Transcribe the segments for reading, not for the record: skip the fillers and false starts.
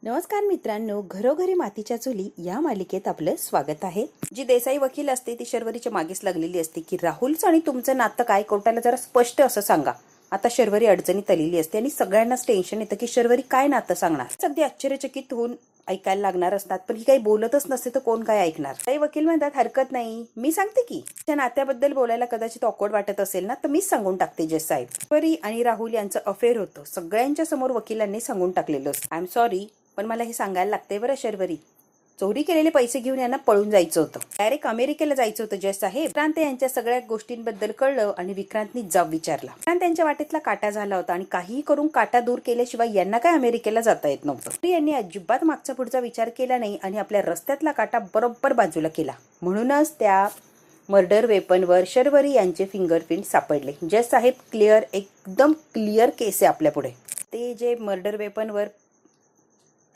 नमस्कार मित्रांनो, घरोघरी मातीच्या चुली या मालिकेत आपलं स्वागत आहे. जी देसाई वकील असते ती शर्वरीच्या मागेच लागलेली असते की राहुलचं आणि तुमचं नातं काय, कोर्टाला जरा स्पष्ट असं सांगा. आता शर्वरी अडचणीत आलेली असते आणि सगळ्यांनाच टेन्शन येतं की शर्वरी काय नातं सांगणार. अगदी आश्चर्यचकित होऊन ऐकायला लागणार असतात, पण ही काही बोलतच नसते तर कोण काय ऐकणार. काही वकील म्हणतात हरकत नाही, मी सांगते की त्या नात्याबद्दल बोलायला कदाचित ऑकवर्ड वाटत असेल ना, तर मीच सांगून टाकते. जज साहेब, शर्वरी आणि राहुल यांचं अफेअर होतं, सगळ्यांच्या समोर वकिलांनी सांगून टाकलेलं असतं. आय एम सॉरी, पण मला हे सांगायला लागतंय बरं शर्वरी. चोरी केलेले पैसे घेऊन यांना पळून जायचं होतं, डायरेक्ट अमेरिकेला जायचं होतं. जज साहेब, विक्रांत यांच्या सगळ्या गोष्टींबद्दल कळलं आणि विक्रांतनी जाब विचारला. विक्रांत त्यांच्या वाटेतला काटा झाला होता आणि काहीही करून काटा दूर केल्याशिवाय यांना काय अमेरिकेला जाता येत नव्हतं. यांनी अजिबात मागचा पुढचा विचार केला नाही आणि आपल्या रस्त्यातला काटा बरोबर बाजूला केला. म्हणूनच त्या मर्डर वेपनवर शर्वरी यांचे फिंगरप्रिंट सापडले. जज साहेब, क्लिअर, एकदम क्लिअर केस आहे आपल्या पुढे. ते जे मर्डर वेपनवर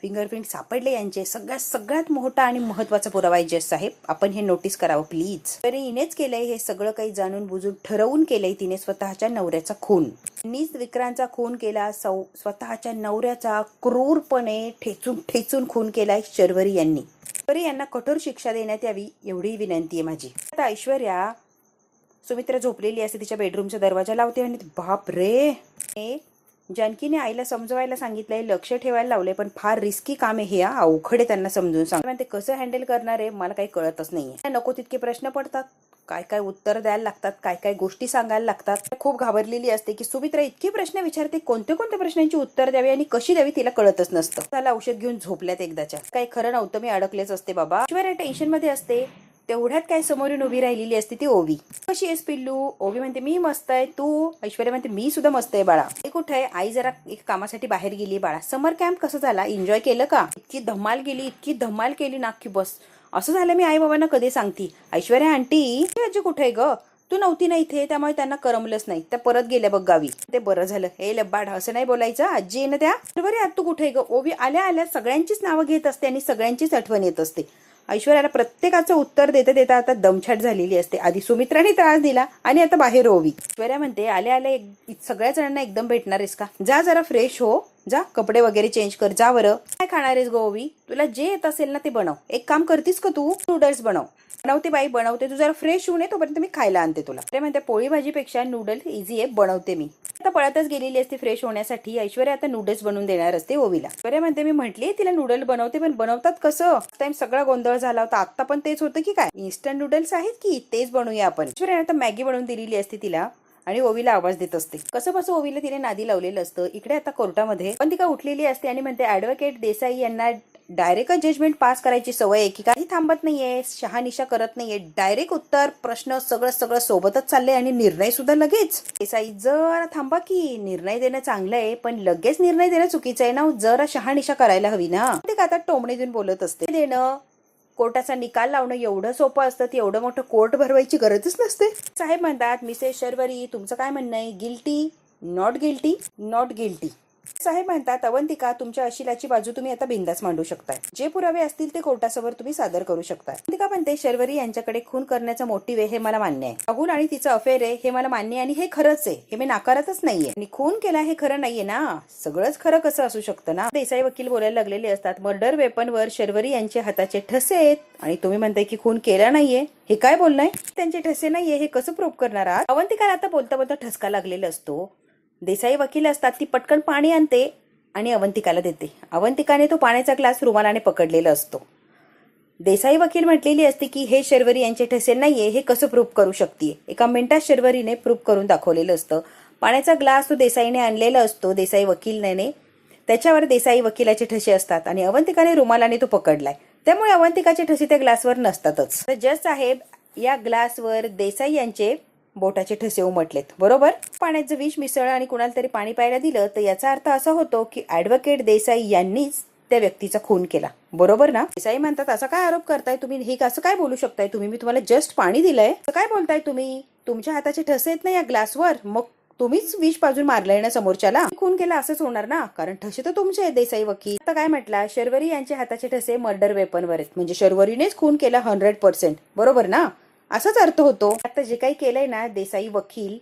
फिंगरप्रिंट सापडले यांचे सगळ्यात मोठा आणि महत्वाचा पुरावा आहे. जज साहेब, आपण हे नोटीस करावं प्लीज. तरी हिनेच केलंय हे सगळं, काही जाणून बुजून ठरवून केलंय तिने स्वतःच्या नवऱ्याचा खून. नीच विक्रांतचा खून केला, स्वतःच्या नवऱ्याचा क्रूरपणे ठेचून खून केलाय शर्वरी यांनी. शर्वरी यांना कठोर शिक्षा देण्यात यावी एवढी विनंती आहे माझी. आता ऐश्वर्या, सुमित्रा झोपलेली असते, तिच्या बेडरूमचा दरवाजा लावते आणि बाप रे, जानकीने आईला समजवायला सांगितलंय, लक्ष ठेवायला लावलंय, पण फार रिस्की काम आहे हे. अवघड आहे त्यांना समजून सांग. ते कसं हँडल करणार आहे मला काही कळतच नाहीये. नको तितके प्रश्न पडतात, काय काय उत्तर द्यायला लागतात, काय काय गोष्टी सांगायला लागतात. खूप घाबरलेली असते की सुमित्रा इतके प्रश्न विचारते, कोणत्या प्रश्नांची उत्तर द्यावी आणि कशी द्यावी तिला कळतच नसतं. त्याला औषध घेऊन झोपल्यात एकदाच्या. काही खरं नव्हतं, मी अडकलेच असते बाबा. ऐश्वर्या टेन्शन मध्ये असते, तेवढ्यात काय समोरून उभी राहिलेली असते ती ओवी. कशी आहेस पिल्लू? ओवी म्हणते मी मस्त आहे, तू? ऐश्वर्या म्हणते मी सुद्धा मस्त आहे बाळा. हे कुठे आहे? आई जरा एक कामासाठी बाहेर गेली बाळा. समर कॅम्प कसं झाला, एन्जॉय केलं का? इतकी धमाल केली ना की बस. असं झालं मी आई बाबांना कधी सांगती. ऐश्वर्या आंटी, आजी कुठे आहे ग? तू नव्हती ना इथे, त्यामुळे त्यांना करमलंच नाही, त्या परत गेल्या बघ गावी. ते बरं झालं. हे लब्बाड, असं नाही बोलायचं, आजी आहे ना त्या. बरोबर आहे, तू कुठे आहे ग? ओवी आल्या सगळ्यांचीच नावं घेत असते आणि सगळ्यांचीच आठवण येत असते. ऐश्वर्याला प्रत्येकाचं उत्तर देता आता दमछाट झालेली असते. आधी सुमित्राने त्रास दिला आणि आता बाहेर ओवी. ऐश्वर्या म्हणते आल्या सगळ्या जणांना एकदम भेटणार आहेस का? जा जरा फ्रेश हो, जा कपडे वगैरे चेंज कर, जा बरं. काय खाणार आहेस गो ओवी? तुला जे येत असेल ना ते बनव. एक काम करतीस का तू? नूडल्स बनवते बाई, बनवते. तू जरा फ्रेश होऊन ये, तोपर्यंत मी खायला आणते तुला. ते म्हणते पोळी भाजीपेक्षा नूडल्स इझी आहे, बनवते मी. आता पळतच गेलेली असते फ्रेश होण्यासाठी. ऐश्वर्या आता नूडल्स बनवून देणार असते ओवीला. ऐश्वर्या म्हणते मी म्हटली तिला नूडल्स बनवते, पण बनवतात कसं? टाइम सगळा गोंधळ झाला होता. आता पण तेच होतं की काय, इन्स्टंट नूडल्स आहेत की तेच बनवूया आपण. ऐश्वर्या आता मॅगी बनवून दिलेली असते तिला आणि ओवीला आवाज देत असते. कसं ओवीला तिने नादी लावलेलं असतं. इकडे आता कोर्टामध्ये पण ती का उठलेली असते आणि म्हणते ऍडव्होकेट देसाई यांना डायरेक्ट जजमेंट पास करायची सवय आहे की काही थांबत नाहीये, शहानिशा करत नाहीये, डायरेक्ट उत्तर प्रश्न सगळं सोबतच चाललंय आणि निर्णय सुद्धा लगेच. देसाई जरा थांबा की, निर्णय देणं चांगलं आहे पण लगेच निर्णय देणं चुकीचं आहे ना, जरा शहानिशा करायला हवी ना. ते का आता टोमणे देऊन बोलत असते. देणं, कोर्टाचा निकाल लावणं एवढं सोपं असतं, ती एवढं मोठं कोर्ट भरवायची गरजच नसते. साहेब म्हणतात मिसेस शर्वरी तुमचं काय म्हणणं आहे? Guilty, not guilty? Not guilty. साहेब म्हणतात अवंतिका तुमच्या अशिलाची बाजू तुम्ही आता बिंदास मांडू शकताय. जे पुरावे असतील ते कोर्टासमोर तुम्ही सादर करू शकताय. अवंतिका म्हणते शर्वरी यांच्याकडे खून करण्याचा मोटिव्ह आहे हे मला मान्य आहे. राहुल आणि तिचं अफेअर आहे हे मला मान्य आहे आणि हे खरंच आहे, हे मी नाकारतच नाहीये. आणि खून केला हे खरं नाहीये ना, सगळंच खरं कसं असू शकतं ना. देसाई वकील बोलायला लागलेले असतात मर्डर वेपनवर शर्वरी यांचे हाताचे ठसे आहेत आणि तुम्ही म्हणताय की खून केला नाहीये. हे काय बोलणंय? त्यांचे ठसे नाहीये हे कसं प्रूव्ह करणार आहात? अवंतिकाला आता बोलता ठसका लागलेला असतो. देसाई वकील असतात, ती पटकन पाणी आणते आणि अवंतिकाला देते. अवंतिकाने तो पाण्याचा ग्लास रुमालाने पकडलेला असतो. देसाई वकील म्हटलेली असते की हे शर्वरी यांचे ठसे नाहीये हे कसं प्रूव्ह करू शकते. एका मिनिटात शर्वरीने प्रूव्ह करून दाखवलेलं असतं. पाण्याचा ग्लास तो देसाईने आणलेला असतो, देसाई वकीलने, त्याच्यावर देसाई वकिलाचे ठसे असतात आणि अवंतिकाने रुमालाने तो पकडलाय, त्यामुळे अवंतिकाचे ठसे त्या ग्लासवर नसतातच. जज साहेब, या ग्लासवर देसाई यांचे बोटाचे ठसे उमटलेत, बरोबर. पाण्यात जर विष मिसळलं आणि कुणाला तरी पाणी प्यायला दिलं तर याचा अर्थ असा होतो की ऍडव्होकेट देसाई यांनीच त्या व्यक्तीचा खून केला, बरोबर ना. देसाई म्हणतात असा काय आरोप करताय तुम्ही, हे असं काय बोलू शकताय तुम्ही? मी तुम्हाला जस्ट पाणी दिलंय, काय बोलताय तुम्ही? तुमच्या हाताचे ठसे आहेत ना या ग्लासवर, मग तुम्हीच विष पाजून मारलंय ना समोरच्याला. खून केला असंच होणार ना, कारण ठसे तर तुमचे आहेत. देसाई वकील आता काय म्हटला, शर्वरी यांच्या हाताचे ठसे मर्डर वेपनवर आहेत, म्हणजे शर्वरीनेच खून केला 100%, बरोबर ना, असाच अर्थ होतो. आता जे काही केलंय ना देसाई वकील,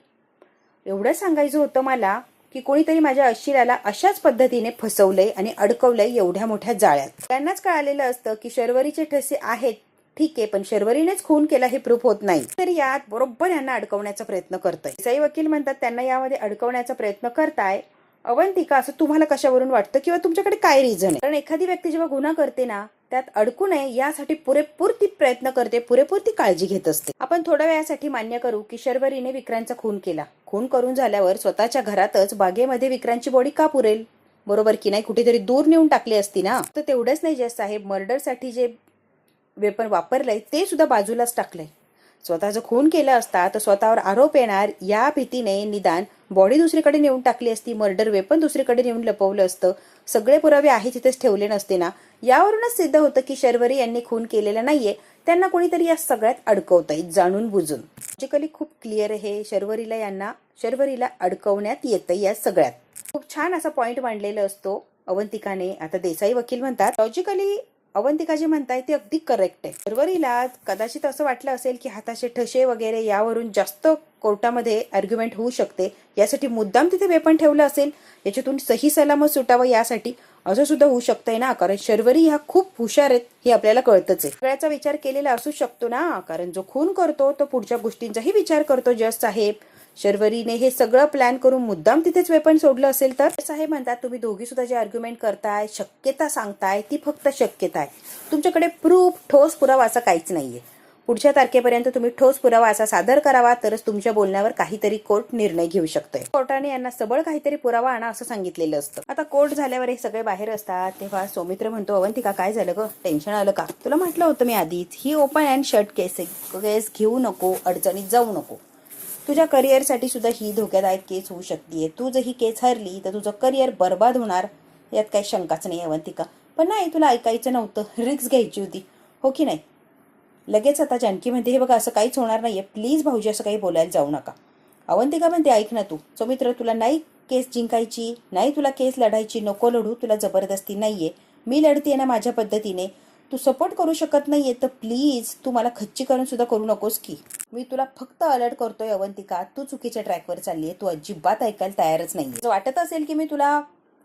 एवढं सांगायचं होतं मला की कोणीतरी माझ्या अशिराला अशाच पद्धतीने फसवलंय आणि अडकवलंय एवढ्या मोठ्या जाळ्यात. त्यांनाच कळालेलं असतं की शर्वरीचे ठसे आहेत, ठीक आहे, पण शर्वरीनेच खून केला हे प्रूफ होत नाही. तरी यात बरोबर यांना अडकवण्याचा प्रयत्न करतोय. देसाई वकील म्हणतात त्यांना यामध्ये अडकवण्याचा प्रयत्न करताय अवंतिका, असं तुम्हाला कशावरून वाटतं किंवा तुमच्याकडे काय रिझन आहे? कारण एखादी व्यक्ती जेव्हा गुन्हा करते ना, त्यात अडकू नये यासाठी पुरेपूर ती प्रयत्न करते, पुरेपूर ती काळजी घेत असते. आपण थोड्या वेळासाठी मान्य करू की शर्वरीने विक्रांतचा खून केला. खून करून झाल्यावर स्वतःच्या घरातच बागेमध्ये विक्रांतची बॉडी का पुरेल? बरोबर की नाही? कुठेतरी दूर नेऊन टाकली असती ना. तर तेवढंच नाही जज साहेब, मर्डरसाठी जे वेपन वापरलंय ते सुद्धा बाजूलाच टाकलंय. स्वतःचं खून केलं असता तर स्वतःवर आरोप येणार या भीतीने निदान बॉडी दुसरीकडे नेऊन टाकली असती, मर्डर वेपन दुसरीकडे नेऊन लपवलं असतं, सगळे पुरावे आहे तिथेच ठेवले नसते ना. यावरूनच सिद्ध होतं की शर्वरी यांनी खून केलेला नाहीये, त्यांना कोणीतरी या सगळ्यात अडकवतंय जाणून बुजून. लॉजिकली खूप क्लिअर आहे, शर्वरीला अडकवण्यात येतं या सगळ्यात. खूप छान असा पॉइंट मांडलेला असतो अवंतिकाने. आता देसाई वकील म्हणतात लॉजिकली अवंतिका जे म्हणताय ते अगदी करेक्ट आहे. शर्वरीला कदाचित असं वाटलं असेल की हाताचे ठसे वगैरे यावरून जास्त कोर्टामध्ये आर्ग्युमेंट होऊ शकते, यासाठी मुद्दाम तिथे वेपन ठेवलं असेल, याच्यातून सही सलामत सुटावं यासाठी, असं सुद्धा होऊ शकतंय ना. कारण शर्वरी ह्या खूप हुशार आहेत हे आपल्याला कळतच आहे. सगळ्याचा विचार केलेला असू शकतो ना, कारण जो खून करतो तो पुढच्या गोष्टींचाही विचार करतो. जज साहेब, शर्वरीने हे सगळं प्लॅन करून मुद्दाम तिथेच वेपन सोडलं असेल तर? साहेब म्हणतात तुम्ही दोघी सुद्धा जे आर्ग्युमेंट करताय, शक्यता सांगताय, ती फक्त शक्यता आहे. तुमच्याकडे प्रूफ, ठोस पुरावा असा काहीच नाहीये. पुढच्या तारखेपर्यंत तुम्ही ठोस पुरावा असा सादर करावा, तरच तुमच्या बोलण्यावर काहीतरी कोर्ट निर्णय घेऊ शकतोय. कोर्टाने यांना सबळ काहीतरी पुरावा आणा असं सांगितलेलं असतं. आता कोर्ट झाल्यावर हे सगळे बाहेर असतात तेव्हा सौमित्र म्हणतो अवंतिका काय झालं ग, टेन्शन आलं का? तुला म्हटलं होतं मी आधीच, ही ओपन अँड शट केस घेऊ नको, अडचणीत जाऊ नको. तुझ्या करिअरसाठी सुद्धा ही धोक्यादायक केस होऊ शकते. तू जर ही केस हरली तर तुझं करिअर बर्बाद होणार, यात काही शंकाच नाही अवंतिका. पण नाही, तुला ऐकायचं नव्हतं, रिस्क घ्यायची होती, हो की नाही? लगेच आता जानकी म्हणते हे बघा असं काहीच होणार नाहीये, प्लीज भाऊजी असं काही बोलायला जाऊ नका. अवंतिका म्हणते ऐक ना तू सौमित्र, तुला नाही केस जिंकायची, नाही तुला केस लढायची, नको लढू, तुला जबरदस्ती नाहीये, मी लढतीये ना माझ्या पद्धतीने, तू सपोर्ट करू शकत नाहीये तर प्लीज तू मला खच्चीकरण सुद्धा करू नकोस की. मी तुला फक्त अलर्ट करतोय अवंतिका, तू चुकीच्या ट्रॅकवर चाललीये, तू अजिबात ऐकायला तयारच नाही. वाटत असेल की मी तुला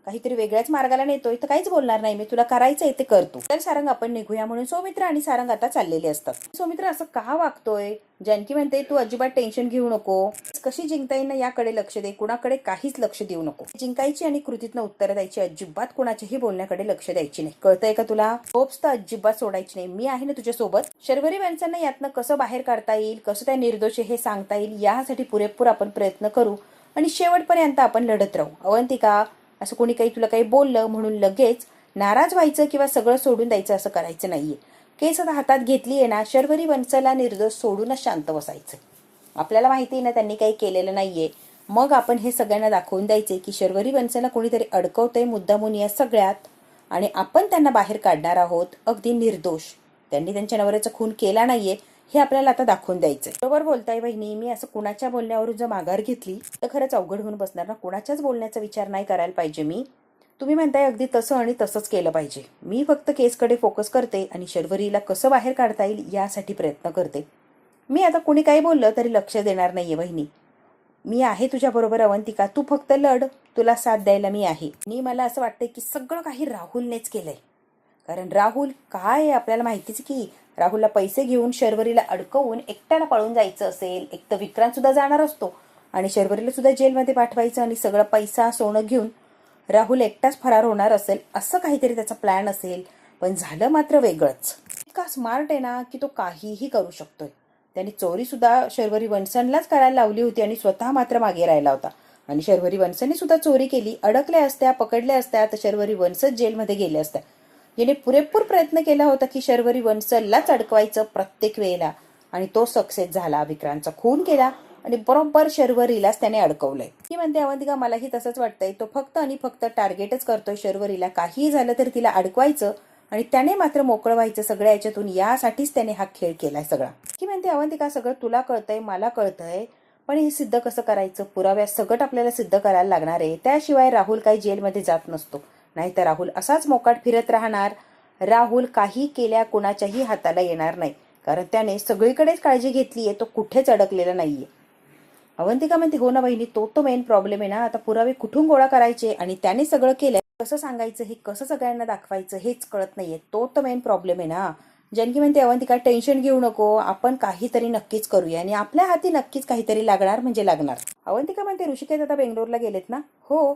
काहीतरी वेगळ्याच मार्गाला नेतोय तर काहीच बोलणार नाही मी, तुला करायचंय ते करतो. तर सारंग आपण निघूया म्हणून सौमित्र आणि सारंग आता चाललेले असतात. सौमित्र असं का वागतोय? जानकी म्हणते तू अजिबात टेन्शन घेऊ नको, कशी जिंकता येईल ना याकडे लक्ष दे, कुणाकडे काहीच लक्ष देऊ नको. जिंकायची आणि कृतीतनं उत्तर द्यायची, अजिबात कोणाच्याही बोलण्याकडे लक्ष द्यायची नाही, कळतंय का तुला? होप्स तर अजिबात सोडायची नाही, मी आहे ना तुझ्या सोबत. शर्वरी माणसांना यातनं कसं बाहेर काढता येईल, कसं त्या निर्दोष हे सांगता येईल, यासाठी पुरेपूर आपण प्रयत्न करू आणि शेवटपर्यंत आपण लढत राहू. अवंतिका, असं कोणी काही तुला काही बोललं म्हणून लगेच नाराज व्हायचं किंवा सगळं सोडून द्यायचं असं करायचं नाहीये. केस आता हातात घेतली आहे ना, शर्वरी वंशला निर्दोष सोडूनच शांत बसायचं. आपल्याला माहिती आहे ना त्यांनी काही केलेलं नाहीये, मग आपण हे सगळ्यांना दाखवून द्यायचे की शर्वरी वंशला कोणीतरी अडकवतंय मुद्दामून या सगळ्यात, आणि आपण त्यांना बाहेर काढणार आहोत अगदी निर्दोष. त्यांनी त्यांच्या नवऱ्याचा खून केला नाहीये हे आपल्याला आता दाखवून द्यायचंय. बरोबर बोलताय बहिणी, मी असं कुणाच्या बोलण्यावरून जर माघार घेतली तर खरंच अवघड होऊन बसणार ना. कुणाच्याच बोलण्याचा विचार नाही करायला पाहिजे मी. तुम्ही म्हणताय अगदी तसं आणि तसंच केलं पाहिजे. मी फक्त केसकडे फोकस करते आणि शर्वरीला कसं बाहेर काढता येईल यासाठी प्रयत्न करते. मी आता कुणी काही बोललं तरी लक्ष देणार नाहीये बहिणी. मी आहे तुझ्या बरोबर अवंतिका, तू फक्त लढ, तुला साथ द्यायला मी आहे. आणि मला असं वाटतंय की सगळं काही राहुलनेच केलंय. कारण राहुल काय आहे आपल्याला माहितीच की, राहुलला पैसे घेऊन शर्वरीला अडकवून एकट्याला पळून जायचं असेल, एक तर विक्रांत सुद्धा जाणार असतो आणि शर्वरीला सुद्धा जेलमध्ये पाठवायचं आणि सगळं पैसा सोनं घेऊन राहुल एकटाच फरार होणार असेल, असं काहीतरी त्याचा प्लॅन असेल. पण झालं मात्र वेगळंच. इतका स्मार्ट आहे ना की तो काहीही करू शकतोय. त्यांनी चोरी सुद्धा शर्वरी वंशनलाच करायला लावली होती आणि स्वतः मात्र मागे राहिला होता. आणि शर्वरी वंशने सुद्धा चोरी केली, अडकल्या असत्या, पकडल्या असत्या तर शर्वरी वंशच जेलमध्ये गेले असत्या. याने पुरेपूर प्रयत्न केला होता की शर्वरी वंशलाच अडकवायचं प्रत्येक वेळेला, आणि तो सक्सेस झाला. विक्रांतचा खून केला आणि बरोबर शर्वरीलाच त्याने अडकवलंय. ही म्हणते अवंतिका मलाही तसंच वाटतंय, तो फक्त आणि फक्त टार्गेटच करतोय शर्वरीला, काहीही झालं तर तिला अडकवायचं आणि त्याने मात्र मोकळं व्हायचं सगळ्या याच्यातून, यासाठीच त्याने हा खेळ केलाय सगळा. की म्हणते अवंतिका सगळं तुला कळतंय, मला कळतंय, पण हे सिद्ध कसं करायचं? पुराव्या सगळं आपल्याला सिद्ध करायला लागणार आहे. त्याशिवाय राहुल काही जेलमध्ये जात नसतो, नाहीतर राहुल असाच मोकाट फिरत राहणार. राहुल काही केल्या कोणाच्याही हाताला येणार नाही, कारण त्याने सगळीकडेच काळजी घेतलीये, तो कुठेच अडकलेला नाहीये. अवंतिका म्हणते हो ना बहिणी, तो मेन प्रॉब्लेम आहे ना. आता पुरावे कुठून गोळा करायचे आणि त्याने सगळं केलंय कसं सांगायचं, हे कसं सगळ्यांना दाखवायचं हेच कळत नाहीये. तो मेन प्रॉब्लेम आहे ना. जानकी म्हणते अवंतिका टेन्शन घेऊ नको, आपण काहीतरी नक्कीच करूया आणि आपल्या हाती नक्कीच काहीतरी लागणार म्हणजे लागणार. अवंतिका म्हणते ऋषिकेश आता बेंगलोरला गेलेत ना. हो,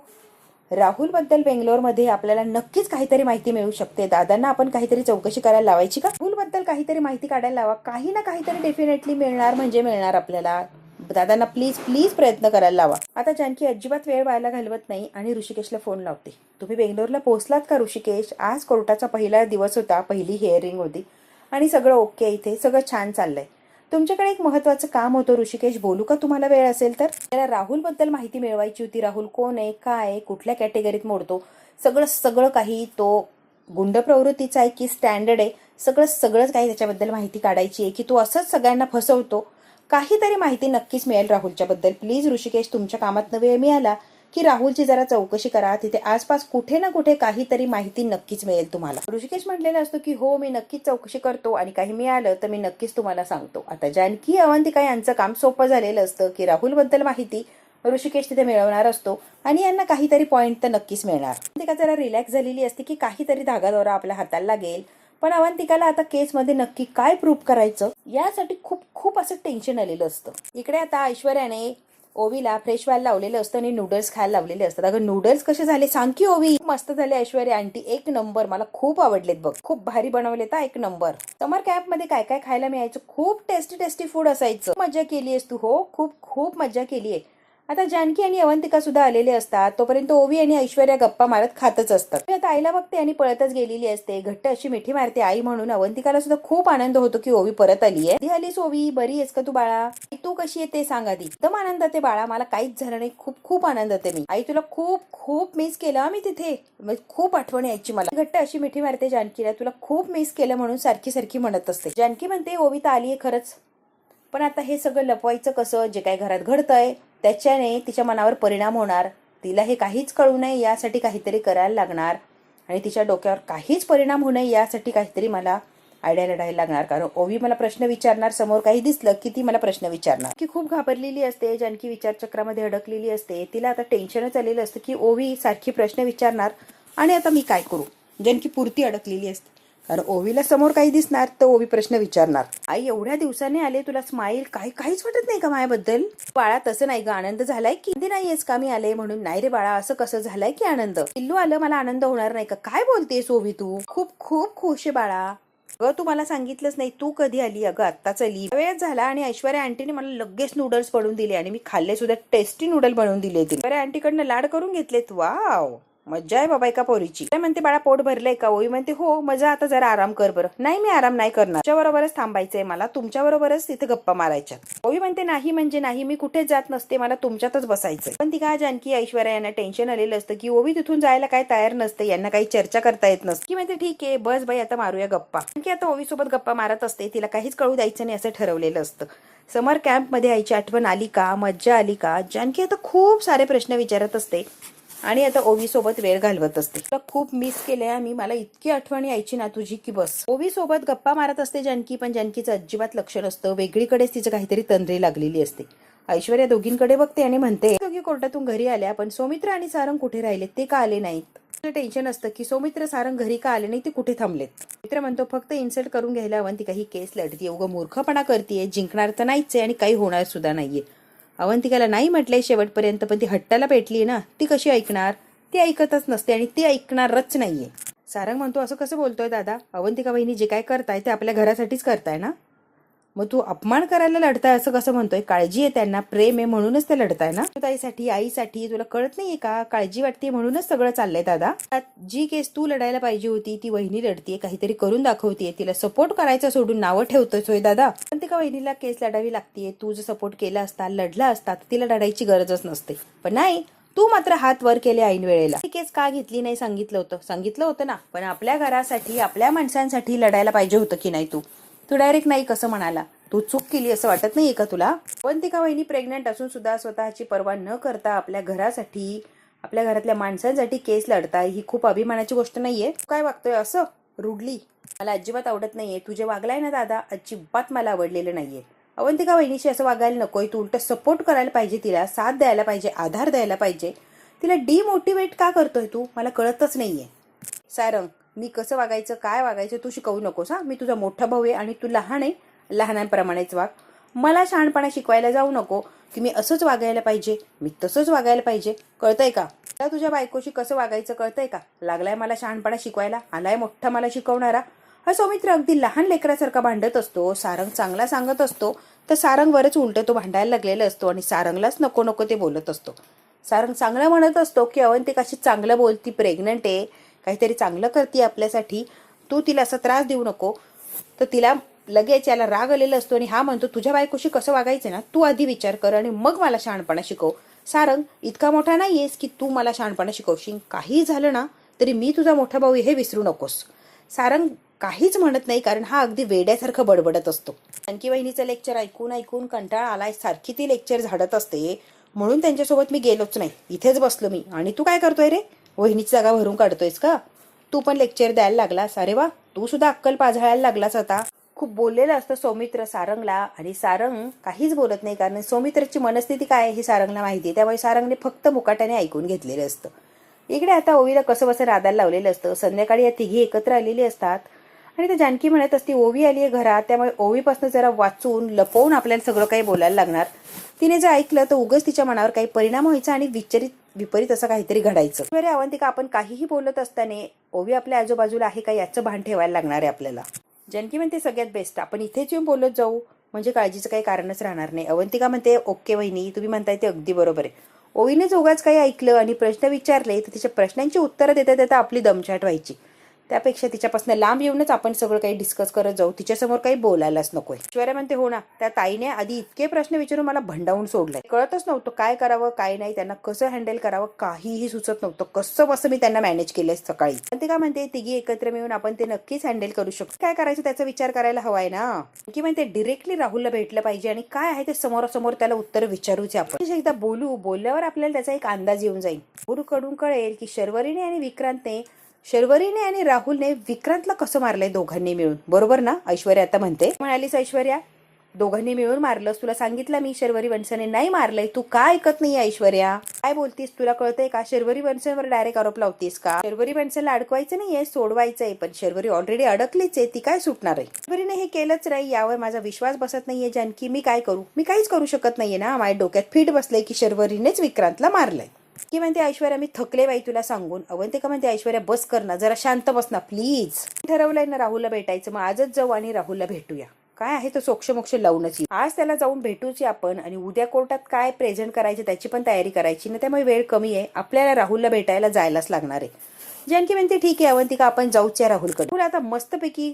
राहुल बद्दल बेंगलोरमध्ये आपल्याला नक्कीच काहीतरी माहिती मिळू शकते. दादांना आपण काहीतरी चौकशी करायला लावायची का? राहुल बद्दल काहीतरी माहिती काढायला लावा, काही ना काहीतरी डेफिनेटली मिळणार म्हणजे मिळणार आपल्याला. दादांना प्लीज प्लीज प्रयत्न करायला लावा. आता जानकी अजिबात वेळ व्हायला घालवत नाही आणि ऋषिकेशला फोन लावते. तुम्ही बेंगलोरला पोहोचलात का ऋषिकेश? आज कोर्टाचा पहिला दिवस होता, पहिली हिअरिंग होती आणि सगळं ओके, इथे सगळं छान चाललंय. तुमच्याकडे एक महत्वाचं काम होतं ऋषिकेश, बोलू का तुम्हाला वेळ असेल तर? त्याला राहुल बद्दल माहिती मिळवायची होती. राहुल कोण आहे, काय आहे, कुठल्या कॅटेगरीत मोडतो, सगळं काही, तो गुंड प्रवृत्तीचा आहे की स्टँडर्ड आहे, सगळंच काही त्याच्याबद्दल माहिती काढायची आहे की तो असंच सगळ्यांना फसवतो. काहीतरी माहिती नक्कीच मिळेल राहुलच्या बद्दल. प्लीज ऋषिकेश, तुमच्या कामातनं वेळ मिळाला की राहुलची जरा चौकशी करा. तिथे आसपास कुठे ना कुठे काहीतरी माहिती नक्कीच मिळेल तुम्हाला. ऋषिकेश म्हटलेला असतो की हो मी नक्कीच चौकशी करतो आणि काही मिळालं तर मी नक्कीच तुम्हाला सांगतो. आता जानकी अवंतिका यांचं काम सोपं झालेलं असतं की राहुल बद्दल माहिती ऋषिकेश तिथे मिळवणार असतो आणि यांना काहीतरी पॉईंट तर नक्कीच मिळणार. अवंतिका जरा रिलॅक्स झालेली असते की काहीतरी धागादोरा आपल्या हाताला लागेल. पण अवंतिकाला आता केसमध्ये नक्की काय प्रूव्ह करायचं यासाठी खूप खूप असं टेन्शन आलेलं असतं. इकडे आता ऐश्वर्याने ओवीला फ्रेश व्हायला लावलेलं असतं आणि नूडल्स खायला लावलेले असतात. अगं नूडल्स कसे झाले सांग की ओवी? मस्त झाले ऐश्वर्या आंटी, एक नंबर, मला खूप आवडलेत बघ, खूप भारी बनवलेत, एक नंबर. समर कॅम्प मध्ये काय काय खायला मिळायचं, खूप टेस्टी फूड असायचं. मजा केली आहेस तू. हो, खूप खूप मजा केली आहे. आता जानकी आणि अवंतिका सुद्धा आलेले असतात, तोपर्यंत ओवी आणि ऐश्वर्या गप्पा मारत खातच असतात. आता आईला बघते आणि पळतच गेलेली असते, घट्ट अशी मिठी मारते आई म्हणून. अवंतिकाला सुद्धा खूप आनंद होतो की ओवी परत आली आहे. आलीस ओवी, बरी आहेस का तू बाळा? तू कशी आहे ते सांग आधी. एकदम आनंद आहे बाळा, मला काहीच झालं नाही, खूप खूप आनंद आहे मी. आई तुला खूप खूप मिस केलं मी तिथे, खूप आठवण यायची मला. घट्ट अशी मिठी मारते जानकीला, तुला खूप मिस केलं म्हणून सारखी म्हणत असते. जानकी म्हणते ओवी तर आलीये खरंच, पण आता हे सगळं लपवायचं कसं? जे काही घरात घडतंय त्याच्याने तिच्या मनावर परिणाम होणार. तिला हे काहीच कळू नये यासाठी काहीतरी करायला लागणार आणि तिच्या डोक्यावर काहीच परिणाम होऊ नये यासाठी काहीतरी मला आयडिया लढायला लागणार. कारण ओवी मला प्रश्न विचारणार, समोर काही दिसलं की ती मला प्रश्न विचारणार. की खूप घाबरलेली असते जानकी, विचारचक्रामध्ये अडकलेली असते. तिला आता टेन्शनच आलेलं असतं की ओवी सारखी प्रश्न विचारणार आणि आता मी काय करू. जानकी पुरती अडकलेली असते कारण ओवीला समोर काही दिसणार तर ओवी प्रश्न विचारणार. आई एवढ्या दिवसांनी आले, तुला स्माईल काहीच वाटत नाही का माझ्याबद्दल? बाळा तसं नाही ग, आनंद झालाय की नाहीयेस का मी आले म्हणून? नाही रे बाळा, असं कसं झालंय की आनंद? पिल्लू आलं, मला आनंद होणार नाही का? काय बोलतेस ओवी तू? खूप खूप खुश आहे बाळा. अगं तू मला सांगितलंच नाही, तू कधी आली? अगं आत्ताच आली, वेळच झाला. आणि ऐश्वर्या आंटीने मला लगेच नूडल्स बनवून दिले आणि मी खाल्ले सुद्धा, टेस्टी नूडल बनवून दिले. ऐश्वर्या आंटीकडनं लाड करून घेतलेत. वाव, मज्जा आहे बाबा एका पोरीची. काय म्हणते बाळा, पोट भरलंय का? ओवी म्हणते हो मजा, आता जरा आराम कर बरं. नाही मी आराम नाही करणार, तुमच्या बरोबरच थांबायचंय मला, तुमच्या बरोबरच तिथे गप्पा मारायच्या. ओवी म्हणते नाही म्हणजे नाही, मी कुठेच जात नसते, मला तुमच्यातच बसायचंय. पण ती काय जानकी ऐश्वर्या यांना टेन्शन आलेलं असतं की ओवी तिथून जायला काय तयार नसते, यांना काही चर्चा करता येत नसते. की म्हणते ठीक आहे बस बाई, आता मारूया गप्पा. की आता ओवी सोबत गप्पा मारत असते, तिला काहीच कळू द्यायचं नाही असं ठरवलेलं असतं. समर कॅम्प मध्ये आईची आठवण आली का, मज्जा आली का? जानकी आता खूप सारे प्रश्न विचारत असते आणि आता ओवी सोबत वेळ घालवत असते. तुला खूप मिस केलंय आम्ही, मला इतकी आठवण यायची ना तुझी की बस. ओवी सोबत गप्पा मारत असते जानकी, पण जानकीचं अजिबात लक्ष नसतं, वेगळीकडेच तिचं काहीतरी तंद्री लागलेली असते. ऐश्वर्या दोघींकडे बघते आणि म्हणते दोघी कोर्टातून घरी आल्या, पण सौमित्र आणि सारंग कुठे राहिले, ते का आले नाहीत? टेन्शन असतं की सौमित्र सारंग घरी का आले नाही, ते कुठे थांबलेत. मित्र म्हणतो फक्त इन्सल्ट करून घ्यायला अवंतिका ही केस लढतीये, उगा मूर्खपणा करतीये, जिंकणार तर नाहीच आहे आणि काही होणार सुद्धा नाहीये. अवंतिकाला नाही म्हटलंय शेवटपर्यंत, पण ती हट्टाला पेटलीये ना, ती कशी ऐकणार? ती ऐकतच नसते आणि ती ऐकणारच नाहीये. सारंग म्हणतो असं कसं बोलतोय दादा, अवंतिका वहिनी जे काय करताय ते आपल्या घरासाठीच करताय ना, मग तू अपमान करायला लढताय असं कसं म्हणतोय? काळजी आहे त्यांना, प्रेम आहे म्हणूनच ते लढताय ना, ताईसाठी आईसाठी. तुला कळत नाहीये का? काळजी वाटते म्हणूनच सगळं चाललंय दादा. जी केस तू लढायला पाहिजे होती ती वहिनी लढतीये, काहीतरी करून दाखवतीये, तिला सपोर्ट करायचा सोडून नावं ठेवतोय दादा. पण ते का वहिनीला केस लढावी लागतीये, तू जर सपोर्ट केला असता, लढला असता, तिला लढायची गरजच नसते. पण नाही, तू मात्र हात वर केले ऐन वेळेला. ही केस का घेतली नाही सांगितलं होतं ना, पण आपल्या घरासाठी आपल्या माणसांसाठी लढायला पाहिजे होतं की नाही? तू डायरेक्ट नाही कसं म्हणाला? तू चूक केली असं वाटत नाहीये का तुला? अवंतिका वहिनी प्रेग्नंट असून सुद्धा स्वतःची पर्वा न करता आपल्या घरासाठी, आपल्या घरातल्या माणसांसाठी केस लढताय, ही खूप अभिमानाची गोष्ट नाहीये? काय वागतोय असं रुडली? मला अजिबात आवडत नाहीये तुझे वागलाय ना दादा, अजिबात मला आवडलेलं नाहीये. अवंतिका वहिनीशी असं वागायला नकोय, तू उलट सपोर्ट करायला पाहिजे, तिला साथ द्यायला पाहिजे, आधार द्यायला पाहिजे. तिला डिमोटिवेट का करतोय तू, मला कळतच नाहीये. सारंग, मी कसं वागायचं काय वागायचं तू शिकवू नकोस हा. मी तुझा मोठा भाऊ आहे आणि तू लहान आहे, लहानांप्रमाणेच वाग. मला शहाणपणा शिकवायला जाऊ नको की मी असंच वागायला पाहिजे, मी तसंच वागायला पाहिजे. कळतंय का? तुला तुझ्या बायकोशी कसं वागायचं कळतंय का? लागलाय मला शहाणपणा शिकवायला, आलाय मोठा मला शिकवणारा. हा सौमित्र अगदी लहान लेकरासारखा भांडत असतो, सारंग चांगला सांगत असतो तर सारंगवरच उलट तो भांडायला लागलेला असतो आणि सारंगलाच नको नको ते बोलत असतो. सारंग चांगला म्हणत असतो की अवंतिकाशी चांगलं बोल, ती प्रेग्नंट आहे, काहीतरी चांगलं करते आपल्यासाठी, तू तिला असा त्रास देऊ नको. तर तिला लगेच याला राग आलेला असतो आणि हा म्हणतो तुझ्या बायकोशी कसं वागायचं ना तू आधी विचार कर आणि मग मला शहाणपणा शिकव. सारंग, इतका मोठा नाहीयेस की तू मला शहाणपणा शिकवशील. काही झालं ना तरी मी तुझा मोठा भाऊ हे विसरू नकोस. सारंग काहीच म्हणत नाही कारण हा अगदी वेड्यासारखं बडबडत असतो. जानकी वहिनीचं लेक्चर ऐकून ऐकून कंटाळा आलाय, सारखी ती लेक्चर झाडत असते. म्हणून त्यांच्यासोबत मी गेलोच नाही, इथेच बसलो मी. आणि तू काय करतोय रे, वहिनीची जागा भरून काढतोयस का? तू पण लेक्चर द्यायला लागलास? अरे वा, तू सुद्धा अक्कल पाझाळायला लागलास आता. खूप बोललेलं असतं सौमित्र सारंगला आणि सारंग काहीच बोलत नाही कारण सौमित्रची मनस्थिती काय हे सारंगला माहिती आहे. त्यामुळे सारंगने फक्त मुकाट्याने ऐकून घेतलेलं असतं. इकडे आता ओवीला कसं बसं राधायला लावलेलं असतं. संध्याकाळी या तिघी एकत्र आलेली असतात आणि ते जानकी म्हणत असते ओवी आली आहे घरात, त्यामुळे ओवीपासून जरा वाचून लपवून आपल्याला सगळं काही बोलायला लागणार. तिने जर ऐकलं तर उगाच तिच्या मनावर काही परिणाम व्हायचा आणि विपरीत असं काहीतरी घडायचं. बरे अवंतिका, आपण काहीही बोलत असताना ओवी आपल्या आजूबाजूला आहे का याचं भान ठेवायला लागणार आहे आपल्याला. जानकी म्हणते सगळ्यात बेस्ट, आपण इथेच येऊन बोलत जाऊ म्हणजे काळजीचं काही कारणच राहणार नाही. अवंतिका म्हणते ओके वहिनी, तुम्ही म्हणताय ते अगदी बरोबर आहे. ओवीनेच उगाच काही ऐकलं आणि प्रश्न विचारले तर तिच्या प्रश्नांची उत्तरं देता देता आपली दमछाट व्हायची. त्यापेक्षा तिच्यापासून लांब येऊनच आपण सगळं काही डिस्कस करत जाऊ, तिच्यासमोर काही बोलायलाच नकोय. ऐश्वर्या म्हणते हो ना, त्या ताईने आधी इतके प्रश्न विचारून मला भंडावून सोडलंय. कळतच नव्हतं काय करावं काय नाही, त्यांना कसं हँडल करावं काहीही सुचत नव्हतं. कसं बसं मी त्यांना मॅनेज केलंय सकाळी. ते का म्हणते तिघी एकत्र मिळून आपण ते नक्कीच हँडल करू शकतो. काय करायचं त्याचा विचार करायला हवाय ना. की म्हणते डिरेक्टली राहुलला भेटलं पाहिजे आणि काय आहे ते समोरासमोर त्याला उत्तर विचारूचे आपण. एकदा बोलल्यावर आपल्याला त्याचा एक अंदाज येऊन जाईल. कडून कळेल की शर्वरीने आणि राहुलने विक्रांतला कसं मारलंय दोघांनी मिळून. बरोबर ना ऐश्वर्या आता म्हणते. म्हणालीस ऐश्वर्या, दोघांनी मिळून मारलंस, तुला सांगितलं मी शर्वरी वंशने नाही मारलंय, तू का ऐकत नाही ऐश्वर्या? काय बोलतीस, तुला कळतंय का? शर्वरी वंशनवर डायरेक्ट आरोप लावतीस का? शर्वरी वंशनला अडकवायचं नाहीये, सोडवायचंय. पण शर्वरी ऑलरेडी अडकलीच आहे, ती काय सुटणार आहे? शर्वरीने हे केलंच नाही, यावर माझा विश्वास बसत नाहीये जानकी. मी काय करू? मी काहीच करू शकत नाहीये ना. माझ्या डोक्यात फिट बसलंय की शर्वरीनेच विक्रांतला मारलंय. की म्हणते ऐश्वर्या मी थकले बाई तुला सांगून. अवंतिका म्हणते ऐश्वर्या बस कर ना, जरा शांत बस ना प्लीज. ठरवलंय ना राहुलला भेटायचं, मग आजच जाऊ आणि राहुलला भेटूया. काय आहे तो सोक्ष लावूनच आज त्याला जाऊन भेटूची आपण आणि उद्या कोर्टात काय प्रेझेंट करायचे त्याची पण तयारी करायची ना. त्यामुळे वेळ कमी आहे, आपल्याला राहुलला भेटायला जायलाच लागणार आहे. जानकी म्हणते ठीक आहे अवंतिका, आपण जाऊच या राहुलकडे. तुला आता मस्तपैकी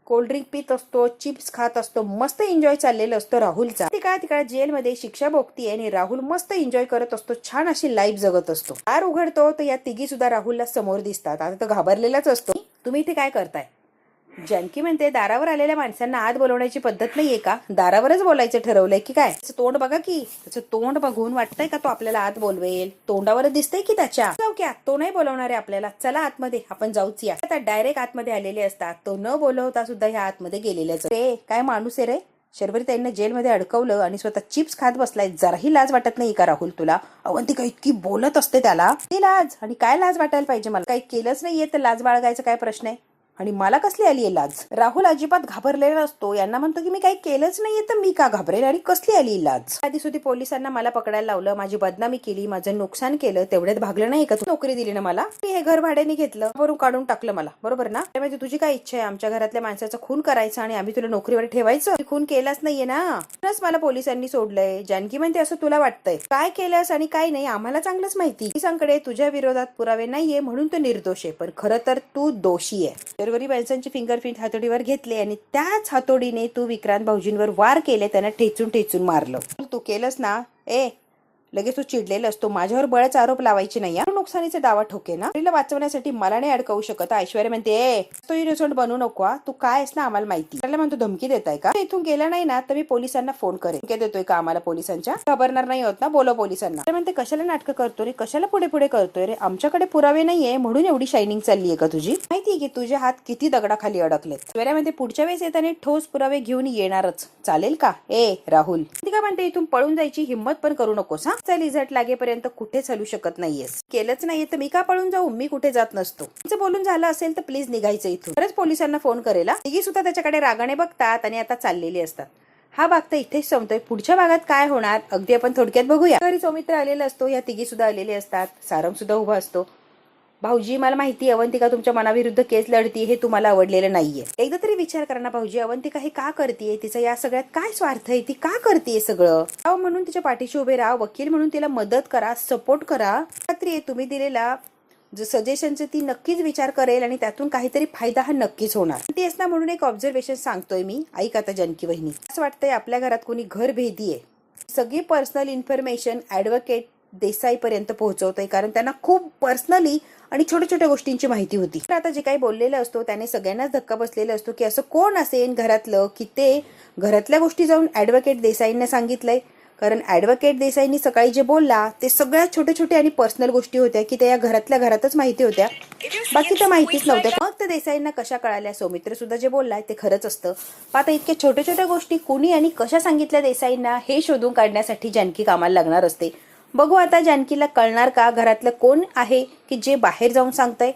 कोल्ड्रिंक पित असतो, चिप्स खात असतो, मस्त एन्जॉय चाललेलं असतं राहुलचा. तिकडे जेलमध्ये शिक्षा भोगतीये आणि राहुल मस्त एन्जॉय करत असतो, छान अशी लाईफ जगत असतो. दार उघडतो तर या तिघी सुद्धा राहुलला समोर दिसतात. आता तो घाबरलेलाच असतो. तुम्ही इथे काय करताय? जानकी म्हणते दारावर आलेल्या माणसांना आत बोलवण्याची पद्धत नाहीये का? दारावरच बोलायचं ठरवलंय की काय? त्याचं तोंड बघा की, त्याचं तोंड बघून वाटतंय का तो आपल्याला आत बोलवेल? तोंडावरच दिसतंय की त्याच्या. जाऊ की आत, तो नाही बोलवणार आहे आपल्याला. चला आतमध्ये आपण जाऊच या. आता डायरेक्ट आतमध्ये आलेले असतात, तो न बोलवता सुद्धा ह्या आतमध्ये गेलेल्याच. ते काय माणूस आहे रे. शर्वरी त्यांना जेलमध्ये अडकवलं आणि स्वतः चिप्स खात बसलाय. जराही लाज वाटत नाही का राहुल तुला? अवंतिका इतकी बोलत असते त्याला. ती लाज, आणि काय लाज वाटायला पाहिजे मला? काही केलंच नाहीये तर लाज बाळगायचं काय प्रश्न आहे? आणि मला कसली आली आहे लाज? राहुल अजिबात घाबरलेला असतो. यांना म्हणतो की मी काही केलंच नाहीये तर मी का घाबरेल आणि कसली आली लाज? आधी सुद्धा पोलिसांना मला पकडायला लावलं, माझी बदनामी केली, माझं नुकसान केलं, तेवढ्यात भागलं नाही का? नोकरी दिली ना मला, मी हे घर भाड्याने घेतलं, वरून काढून टाकलं मला, बरोबर ना? म्हणजे तुझी काय इच्छा आहे आमच्या घरातल्या माणसाचा खून करायचा आणि आम्ही तुला नोकरीवर ठेवायचं? खून केलाच नाहीये ना, म्हणूनच मला पोलिसांनी सोडलंय. जानकी म्हणते असं तुला वाटतंय? काय केलंस आणि काय नाही आम्हाला चांगलंच माहिती. पोलिसांकडे तुझ्या विरोधात पुरावे नाहीये म्हणून तू निर्दोष आहे, पण खरं तर तू दोषी आहे. शर्वरी वंशनची फिंगरप्रिंट हातोडीवर घेतले आणि त्याच हातोडीने तू विक्रांत भाऊजींवर वार केले, त्यांना ठेचून मारलं. तू केलंस ना? लगेच तू चिडलेला असतो. माझ्यावर बळच आरोप लावायचे नाही. नुकसानीचा दावा ठोके ना. तिला वाचवण्यासाठी मला नाही अडकवू शकत. ऐश्वर्या म्हणते ए तू इनोसंट बनू नको. तू काय आहेस ना आम्हाला माहिती. त्याला म्हणतो धमकी देताय का. इथून गेला नाही ना तर मी पोलिसांना फोन करेन. धमकी देतोय का आम्हाला पोलिसांच्या. घाबरणार नाही होत ना. बोलव पोलिसांना. म्हणते कशाला नाटकं करतो रे. कशाला पुढे पुढे करतोय रे. आमच्याकडे पुरावे नाहीये म्हणून एवढी शायनिंग चालली आहे का तुझी. माहितीये की तुझे हात किती दगडाखाली अडकलेत. ऐश्वर्या म्हणते पुढच्या वेळेस येताना ठोस पुरावे घेऊन येणारच. चालेल का. ए राहुल ती का म्हणते इथून पळून जायची हिंमत पण करू नकोस. हा चल रिझल्ट लागेपर्यंत कुठेच हलू शकत नाहीयेस. केलंच नाहीये तर मी का पळून जाऊ. मी कुठे जात नसतो. तिचं बोलून झालं असेल तर प्लीज निघायचं इथून. खरंच पोलिसांना फोन करेल. तिघी सुद्धा त्याच्याकडे रागाने बघतात आणि आता चाललेली असतात. हा भाग तर इथेच संपतोय. पुढच्या भागात काय होणार अगदी आपण थोडक्यात बघूया. घरी सौमित्र आलेला असतो. या तिघी सुद्धा आलेले असतात. सारंग सुद्धा उभा असतो. भाऊजी मला माहिती अवंतिका तुमच्या मनाविरुद्ध केस लढतीये हे तुम्हाला आवडलेलं नाहीये. एकदा तरी विचार करा ना भाऊजी. अवंतिका हे का करतीये. तिचा या सगळ्यात काय स्वार्थ आहे. ती का करतीये सगळं. म्हणून तिच्या पाठीशी उभे राहा. वकील म्हणून तिला मदत करा. सपोर्ट करा. खात्री तुम्ही दिलेला सजेशनचे ती नक्कीच विचार करेल आणि त्यातून काहीतरी फायदा हा नक्कीच होणार. तेच ना म्हणून एक ऑब्झर्वेशन सांगतोय मी. ऐक आता जानकी वहिनी. असं वाटतंय आपल्या घरात कोणी घर भेदी आहे. सगळी पर्सनल इन्फॉर्मेशन ऍडव्होकेट देसाई पर्यंत पोहोचवतोय. कारण त्यांना खूप पर्सनली आणि छोट्या छोट्या गोष्टींची माहिती होती. तर आता जे काही बोललेलं असतो त्याने सगळ्यांनाच धक्का बसलेला असतो की असं कोण असेल घरातलं की ते घरातल्या गोष्टी जाऊन ऍडव्होकेट देसाईंना सांगितलंय. कारण ऍडव्होकेट देसाईंनी सकाळी जे बोलला ते सगळ्यात छोटे छोटे आणि पर्सनल गोष्टी होत्या की त्या घरातल्या घरातच माहिती होत्या. बाकी त्या माहितीच नव्हत्या. मग त्या देसाईंना कशा कळाल्या. सौमित्र सुद्धा जे बोललाय ते खरंच असतं. आता इतक्या छोट्या छोट्या गोष्टी कोणी आणि कशा सांगितल्या देसाईंना हे शोधून काढण्यासाठी जानकी कामाला लागणार असते. बघू आता जानकीला कळणार का घरातलं कोण आहे की जे बाहेर जाऊन सांगतंय.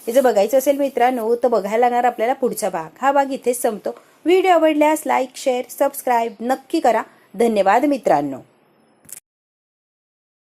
हे जर बघायचं असेल मित्रांनो तर बघायला लागणार आपल्याला पुढचा भाग. हा भाग इथेच संपतो. व्हिडिओ आवडल्यास लाईक शेअर सबस्क्राईब नक्की करा. धन्यवाद मित्रांनो.